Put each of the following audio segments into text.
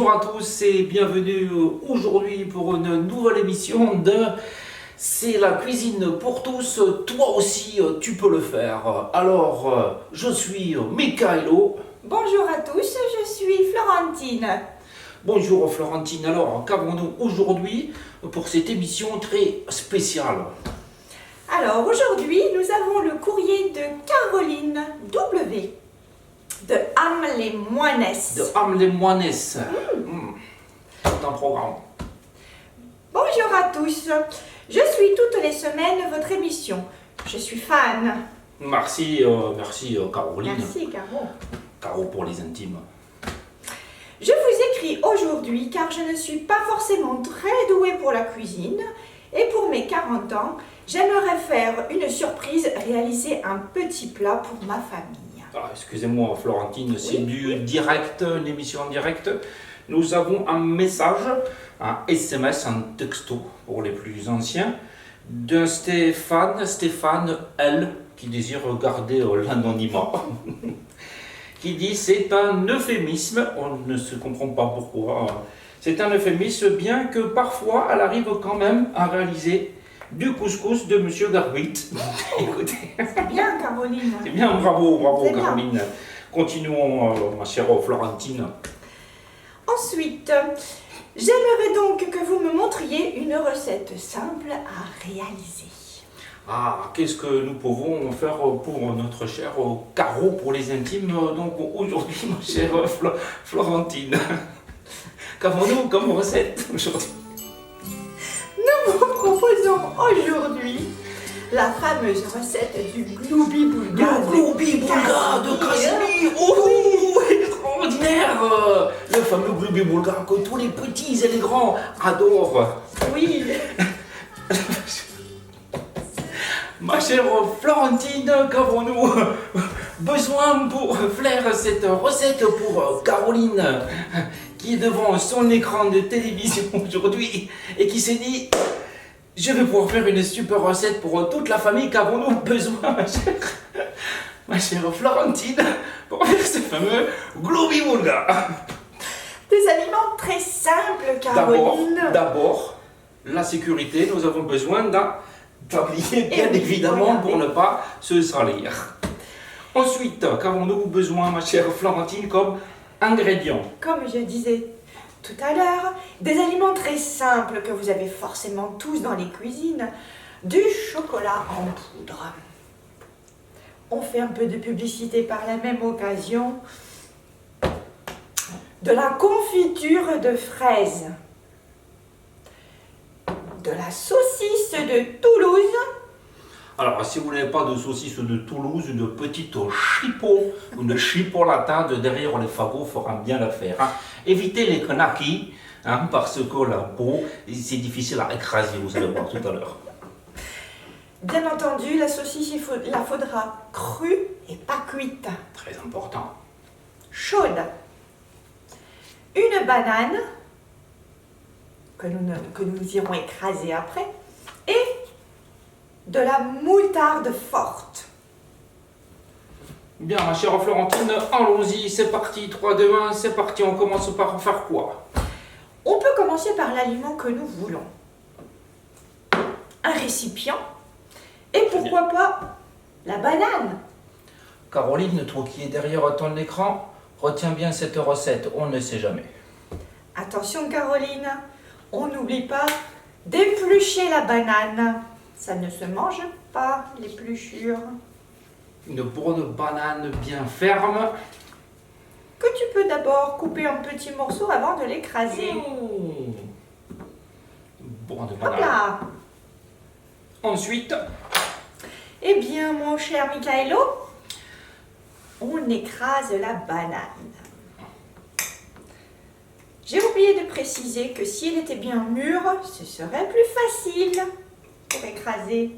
Bonjour à tous et bienvenue aujourd'hui pour une nouvelle émission de C'est la cuisine pour tous, toi aussi tu peux le faire. Alors, je suis Michaelo. Bonjour à tous, je suis Florentine. Bonjour Florentine, alors qu'avons-nous aujourd'hui pour cette émission très spéciale? Alors aujourd'hui, nous avons le courrier de Caroline W. de Ham-les-Moines. De Ham-les-Moines. C'est un programme. Bonjour à tous, je suis toutes les semaines votre émission. Je suis fan. Merci Caroline. Merci Caro. Caro pour les intimes. Je vous écris aujourd'hui car je ne suis pas forcément très douée pour la cuisine et pour mes 40 ans, j'aimerais faire une surprise, réaliser un petit plat pour ma famille. Ah, excusez-moi Florentine, c'est Oui. du direct, une émission en direct. Nous avons un message, un SMS, un texto pour les plus anciens, de Stéphane L, qui désire garder l'anonymat, qui dit c'est un euphémisme, on ne se comprend pas pourquoi, c'est un euphémisme bien que parfois elle arrive quand même à réaliser du couscous de Monsieur Garbit. Écoutez. C'est bien Caroline. C'est bien, bravo C'est bien. Caroline. Continuons, ma chère Florentine. Ensuite, j'aimerais donc que vous me montriez une recette simple à réaliser. Ah, qu'est-ce que nous pouvons faire pour notre chère Caro pour les intimes, donc aujourd'hui, ma chère Florentine? Qu'avons-nous comme recette aujourd'hui? Nous vous proposons aujourd'hui la fameuse recette du gloubi-boulga. Le gloubi-boulga de Casimir. Oh, extraordinaire! Le fameux gloubi-boulga que tous les petits et les grands adorent. Oui, Ma chère Florentine, qu'avons-nous besoin pour faire cette recette pour Caroline, qui est devant son écran de télévision aujourd'hui et qui s'est dit je vais pouvoir faire une super recette pour toute la famille. Qu'avons-nous besoin, ma chère Florentine, pour faire ce fameux gloubi-boulga? des aliments très simples, Caroline. D'abord, la sécurité, nous avons besoin d'un tablier, bien oui, évidemment, regardez. pour ne pas se salir. Ensuite, qu'avons-nous besoin, ma chère Florentine, comme ingrédients? Comme je disais tout à l'heure, des aliments très simples que vous avez forcément tous dans les cuisines. Du chocolat en poudre. On fait un peu de publicité par la même occasion. De la confiture de fraises. De la saucisse de Toulouse. Alors, si vous n'avez pas de saucisse de Toulouse, une petite une chipolata derrière les fagots fera bien l'affaire. Hein. Évitez les knackis, hein, parce que la peau, c'est difficile à écraser, vous allez voir tout à l'heure. Bien entendu, la saucisse, la faudra crue et pas cuite. Très important. Chaude. Une banane que nous irons écraser après et de la moutarde forte. Bien, ma chère Florentine, allons-y, c'est parti, 3, 2, 1, c'est parti, on commence par faire quoi? On peut commencer par l'aliment que nous voulons. Un récipient et pourquoi pas la banane. Caroline, toi qui es derrière ton écran, retiens bien cette recette, on ne sait jamais. Attention Caroline, on n'oublie pas d'éplucher la banane. Ça ne se mange pas, l'épluchure. Une bonne banane bien ferme. Que tu peux d'abord couper en petits morceaux avant de l'écraser. Bonne Hop banane. là. Ensuite, Eh bien, mon cher Michaelo, on écrase la banane. J'ai oublié de préciser que si elle était bien mûre, ce serait plus facile pour écraser.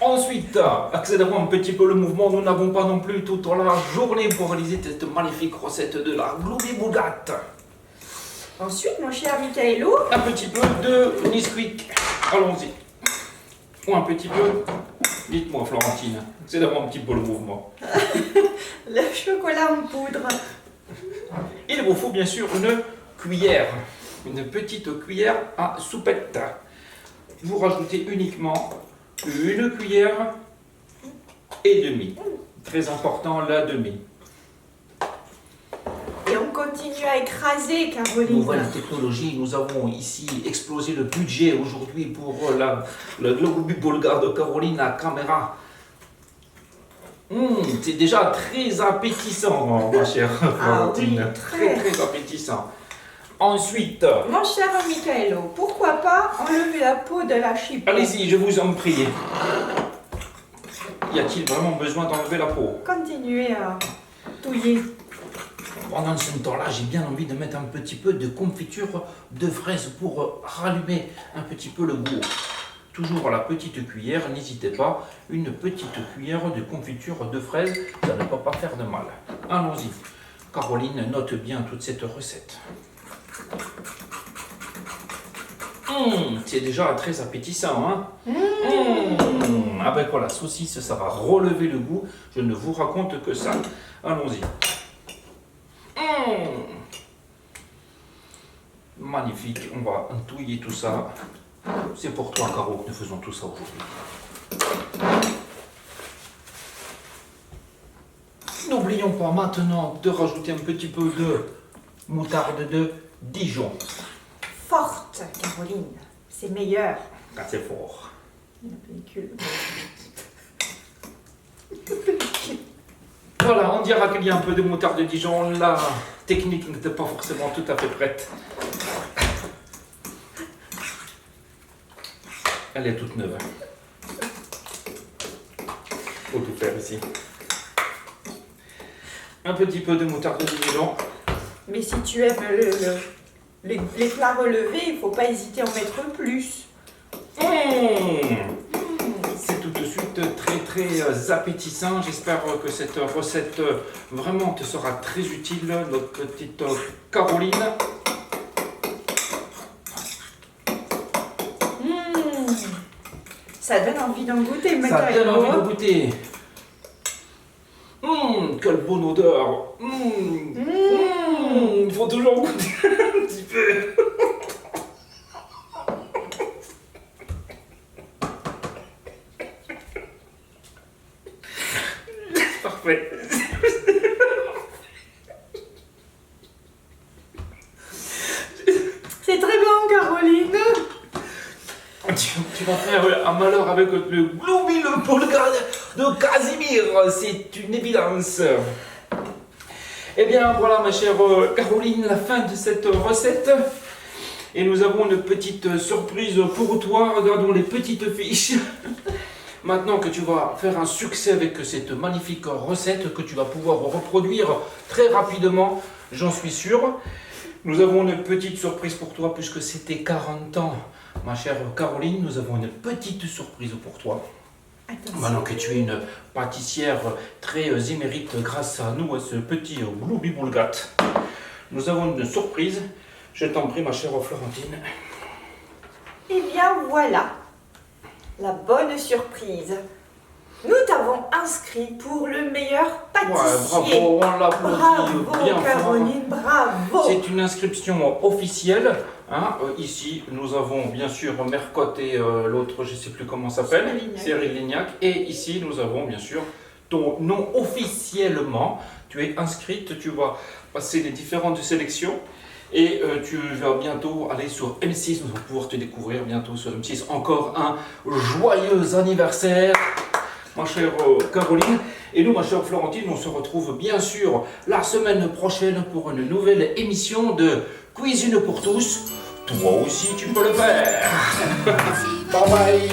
ensuite, accélérons un petit peu le mouvement. Nous n'avons pas non plus toute la journée pour réaliser cette magnifique recette de la gloubi-boulga. Ensuite, mon cher Michaelo, Un petit peu de Nesquik. Allons-y. Ou un petit peu Dites-moi, Florentine, c'est d'avoir un petit peu le mouvement. Le chocolat en poudre. Il vous faut bien sûr une cuillère, une petite cuillère à soupette. Vous rajoutez uniquement une cuillère et demie. Très important, la demi. Et on continue à écraser, Caroline. Nouvelle technologie, nous avons ici explosé le budget aujourd'hui pour le Globe Bulgare de Caroline, la caméra. C'est déjà très appétissant, ma chère Florentine. Oui, très très appétissant. Ensuite, Mon cher Michaelo, pourquoi pas enlever la peau de la chip? allez-y, je vous en prie. Y a-t-il vraiment besoin d'enlever la peau? Continuez à touiller. Pendant ce temps-là, j'ai bien envie de mettre un petit peu de confiture de fraises pour rallumer un petit peu le goût. Toujours à la petite cuillère, n'hésitez pas, une petite cuillère de confiture de fraises, ça ne peut pas faire de mal. Allons-y. Caroline note bien toute cette recette. C'est déjà très appétissant, hein? Avec la saucisse, ça va relever le goût. Je ne vous raconte que ça. Allons-y. Magnifique, on va touiller tout ça. C'est pour toi, Caro, que nous faisons tout ça aujourd'hui. N'oublions pas maintenant de rajouter un petit peu de moutarde de Dijon. Forte, Caroline. C'est meilleur. Ah, c'est fort. La pellicule. Voilà, on dira qu'il y a un peu de moutarde de Dijon. La technique n'était pas forcément tout à fait prête. Elle est toute neuve. Faut tout faire ici. Un petit peu de moutarde de Dijon. Mais si tu aimes les plats relevés, il ne faut pas hésiter à en mettre plus. C'est tout de suite très très appétissant. J'espère que cette recette vraiment te sera très utile, notre petite Caroline. Ça donne envie d'en goûter, Ça Michaelo. donne envie de goûter. Quelle bonne odeur. Il faut toujours goûter un petit peu. Parfait. C'est très bon, Caroline. Tu vas faire un malheur avec le Globe Bulgare de Casimir, c'est une évidence. Eh bien voilà ma chère Caroline, la fin de cette recette. Et nous avons une petite surprise pour toi, regardons les petites fiches. Maintenant que tu vas faire un succès avec cette magnifique recette que tu vas pouvoir reproduire très rapidement, j'en suis sûr. Nous avons une petite surprise pour toi puisque c'était 40 ans. Ma chère Caroline, nous avons une petite surprise pour toi. Attention. Maintenant que tu es une pâtissière très émérite grâce à nous, à ce petit Globe Bulgare, nous avons une surprise. Je t'en prie, ma chère Florentine. Eh bien voilà, la bonne surprise. Nous t'avons inscrit pour le meilleur pâtissier. Ouais, bravo, on l'applaudit Bravo, bien fort. Caroline, bravo. C'est une inscription officielle. Hein. Ici, nous avons bien sûr Mercotte et l'autre, je ne sais plus comment ça s'appelle, Cyril Lignac. Et ici, nous avons bien sûr ton nom officiellement. Tu es inscrite, tu vas passer les différentes sélections. Et tu vas bientôt aller sur M6, nous allons pouvoir te découvrir bientôt sur M6. Encore un joyeux anniversaire, ma chère Caroline. Et nous, ma chère Florentine, on se retrouve bien sûr la semaine prochaine pour une nouvelle émission de Cuisine pour tous. Toi aussi, tu peux le faire. Bye bye.